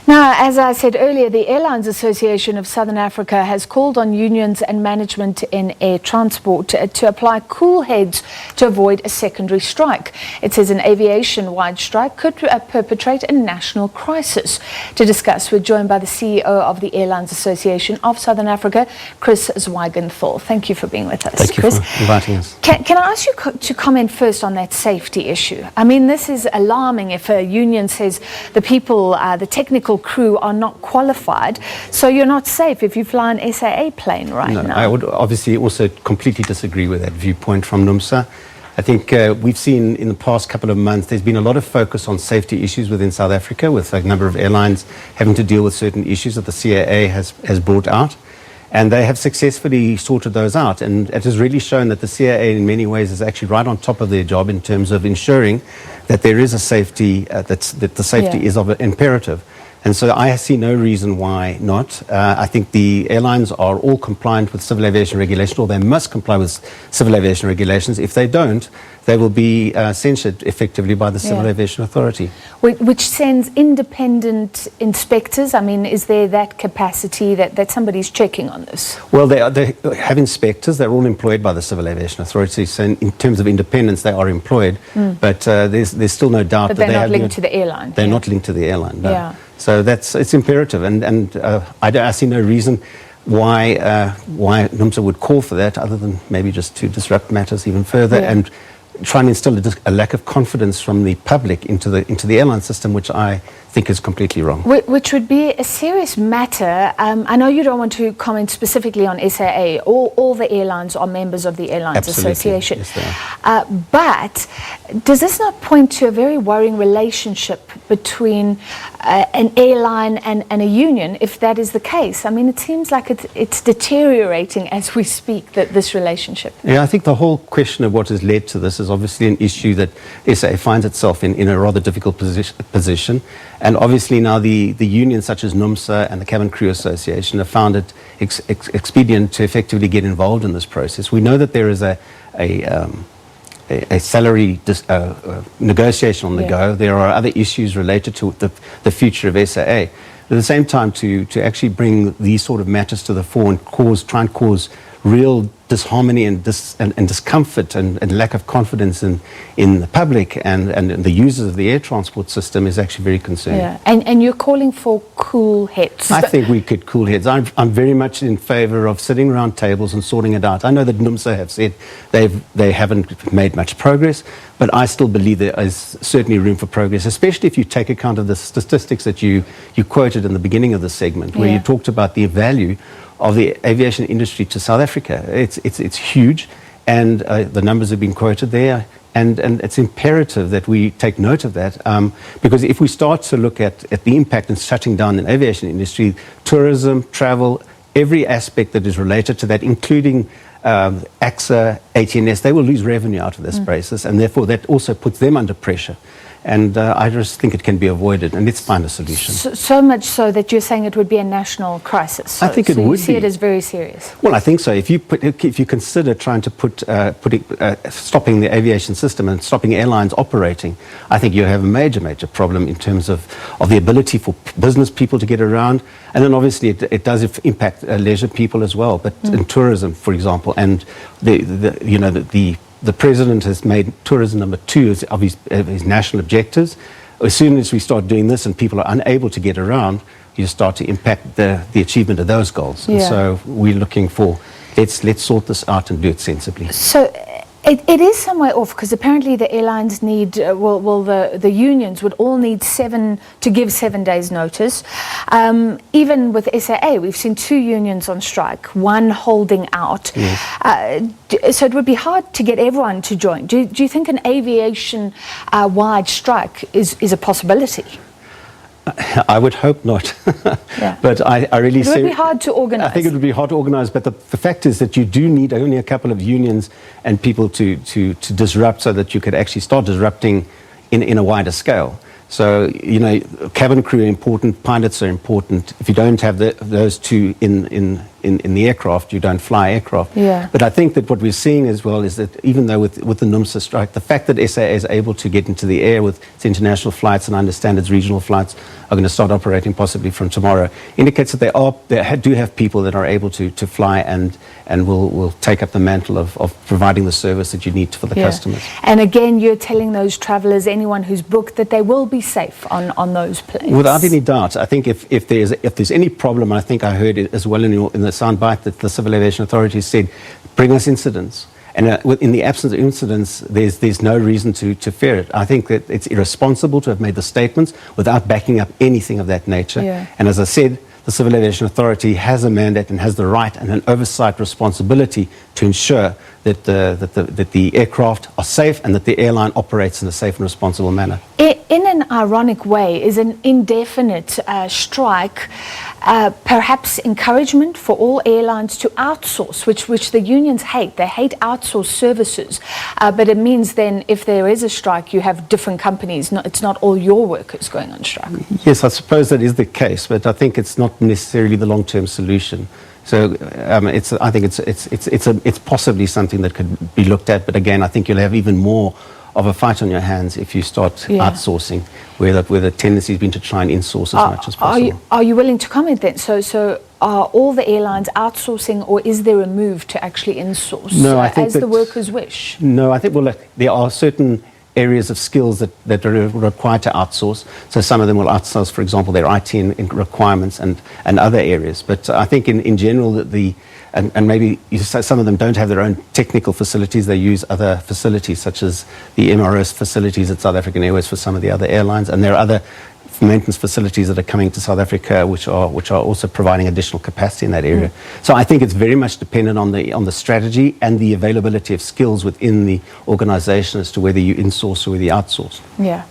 Now, as I said earlier, the Airlines Association of Southern Africa has called on unions and management in air transport to apply cool heads to avoid a secondary strike. It says an aviation-wide strike could perpetrate a national crisis. To discuss, we're joined by the CEO of the Airlines Association of Southern Africa, Chris Zweigenthal. Thank you for being with us, Thank you Chris. for inviting us. Can I ask you to comment first on that safety issue? I mean, this is alarming if a union says the people, the technical crew are not qualified, so you're not safe if you fly an SAA plane now. I would obviously also completely disagree with that viewpoint from NUMSA. I think we've seen in the past couple of months there's been a lot of focus on safety issues within South Africa, with a number of airlines having to deal with certain issues that the SAA has brought out. And they have successfully sorted those out. And it has really shown that the SAA in many ways is actually right on top of their job in terms of ensuring that there is a safety, that the safety is of an imperative. And so I see no reason why not. I think the airlines are all compliant with civil aviation regulations, or they must comply with civil aviation regulations. If they don't, they will be censured effectively by the Civil Aviation Authority. Which sends independent inspectors. I mean, is there that capacity that somebody's checking on this? Well, they have inspectors. They're all employed by the Civil Aviation Authority. So in terms of independence, they are employed. But there's still no doubt that they they're not linked to the airline. They're not linked to the airline, no. Yeah. So it's imperative. And I see no reason why NUMSA would call for that, other than maybe just to disrupt matters even further and try and instill a lack of confidence from the public into the airline system, which I think is completely wrong. Which would be a serious matter. I know you don't want to comment specifically on SAA. All the airlines are members of the Airlines Association. Yes, they are. But does this not point to a very worrying relationship between an airline and a union, if that is the case? I mean, it seems like it's deteriorating as we speak, this relationship. Yeah, I think the whole question of what has led to this is obviously an issue that SA finds itself in a rather difficult position. And obviously now the unions such as NUMSA and the Cabin Crew Association have found it expedient to effectively get involved in this process. We know that there is a salary negotiation on the go. There are other issues related to the future of SAA. At the same time, to actually bring these sort of matters to the fore and try and cause real disharmony and discomfort and lack of confidence in the public and the users of the air transport system is actually very concerning. Yeah. And you're calling for cool heads. I think we could cool heads. I'm very much in favour of sitting around tables and sorting it out. I know that NUMSA have said they haven't made much progress, but I still believe there is certainly room for progress, especially if you take account of the statistics that you quoted in the beginning of the segment, where you talked about the value of the aviation industry to South Africa. It's huge, and the numbers have been quoted there, and it's imperative that we take note of that, because if we start to look at the impact in shutting down the aviation industry, tourism, travel, every aspect that is related to that, including AXA, ATNS, they will lose revenue out of this process, and therefore that also puts them under pressure. And I just think it can be avoided, and let's find a solution. So much so that you're saying it would be a national crisis. So, I think it would be. You see it as very serious. Well, I think so. If you consider trying to stopping the aviation system and stopping airlines operating, I think you have a major problem in terms of the ability for business people to get around, and then obviously it does impact leisure people as well. But in tourism, for example, and the president has made tourism number 2 of his national objectives. As soon as we start doing this and people are unable to get around, you start to impact the achievement of those goals. And so we're looking for, let's sort this out and do it sensibly. So it is some way off, because apparently the airlines need, the unions would all need to give 7 days notice. Even with SAA, we've seen 2 unions on strike, one holding out. Yes. So it would be hard to get everyone to join. Do you think an aviation-wide strike is a possibility? I would hope not. But I really say... It would be hard to organise. I think it would be hard to organise, but the fact is that you do need only a couple of unions and people to disrupt, so that you could actually start disrupting in a wider scale. So, cabin crew are important, pilots are important. If you don't have those two in in the aircraft, you don't fly aircraft. Yeah. But I think that what we're seeing as well is that even though with the NUMSA strike, the fact that SAA is able to get into the air with its international flights, and I understand its regional flights are going to start operating possibly from tomorrow, indicates that they do have people that are able to fly and will take up the mantle of providing the service that you need for the customers. And again, you're telling those travellers, anyone who's booked, that they will be safe on those planes. Without any doubt. I think if there's any problem, I think I heard it as well in the soundbite that the Civil Aviation Authority said, bring us incidents. And in the absence of incidents, there's no reason to fear it. I think that it's irresponsible to have made the statements without backing up anything of that nature. Yeah. And as I said, the Civil Aviation Authority has a mandate and has the right and an oversight responsibility to ensure that the aircraft are safe and that the airline operates in a safe and responsible manner. In an ironic way, is an indefinite strike perhaps encouragement for all airlines to outsource, which the unions hate. They hate outsourced services, but it means then if there is a strike, you have different companies. It's not all your workers going on strike. Yes, I suppose that is the case, but I think it's not necessarily the long-term solution. So I think it's possibly something that could be looked at, but again, I think you'll have even more of a fight on your hands if you start outsourcing, where the tendency has been to try and insource as much as possible. Are you willing to comment then? So are all the airlines outsourcing, or is there a move to actually insource as the workers wish? No, I think there are certain areas of skills that are required to outsource. So some of them will outsource, for example, their IT requirements and other areas. But I think in general that and maybe some of them don't have their own technical facilities. They use other facilities, such as the MRS facilities at South African Airways for some of the other airlines. And there are other maintenance facilities that are coming to South Africa, which are also providing additional capacity in that area. So I think it's very much dependent on the strategy and the availability of skills within the organisation as to whether you insource or whether you outsource. Yeah.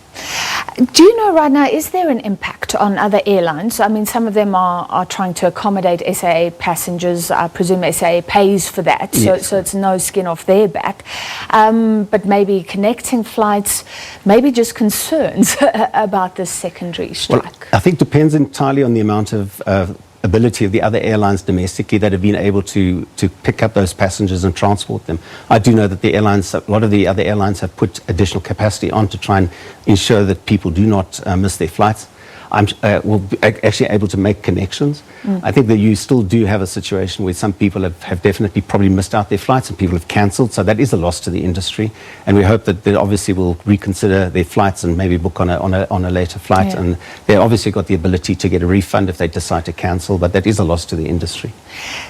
Do you know right now, is there an impact on other airlines? I mean, some of them are trying to accommodate SAA passengers. I presume SAA pays for that, so it's no skin off their back. But maybe connecting flights, maybe just concerns about this secondary strike. Well, I think it depends entirely on the amount of ability of the other airlines domestically that have been able to pick up those passengers and transport them. I do know that a lot of the other airlines have put additional capacity on to try and ensure that people do not miss their flights. Will be actually able to make connections. I think that you still do have a situation where some people have definitely probably missed out their flights and people have cancelled, so that is a loss to the industry, and we hope that they obviously will reconsider their flights and maybe book on a later flight, and they obviously got the ability to get a refund if they decide to cancel, but that is a loss to the industry.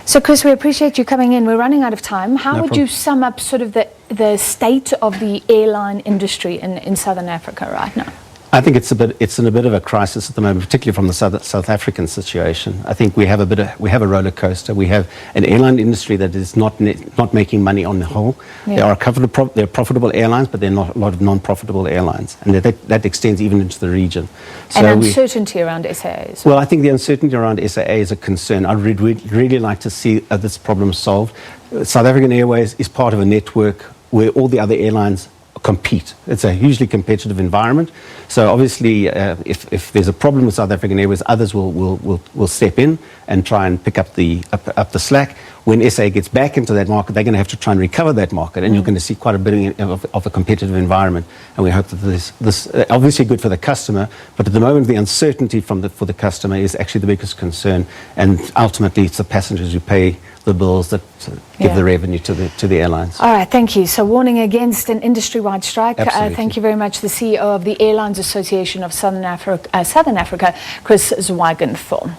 So Chris, we appreciate you coming in. We're running out of time. How would you sum up sort of the state of the airline industry in Southern Africa right now? I think it's in a bit of a crisis at the moment, particularly from the South African situation. I think we have a roller coaster. We have an airline industry that is not making money on the whole. There are profitable airlines, but there are a lot of non-profitable airlines, and that extends even into the region. So and uncertainty around SAA. Well, I think the uncertainty around SAA is a concern. I'd really like to see this problem solved. South African Airways is part of a network where all the other airlines compete. It's a hugely competitive environment. So obviously, if there's a problem with South African Airways, others will step in and try and pick up the slack. When SA gets back into that market, they're going to have to try and recover that market, and you're going to see quite a bit of a competitive environment. And we hope that this obviously good for the customer, but at the moment the uncertainty for the customer is actually the biggest concern, and ultimately it's the passengers who pay the bills that give the revenue to the airlines. All right, thank you. So warning against an industry-wide strike. Thank you very much, the CEO of the Airlines Association of Southern Africa, Chris Zweigenthal.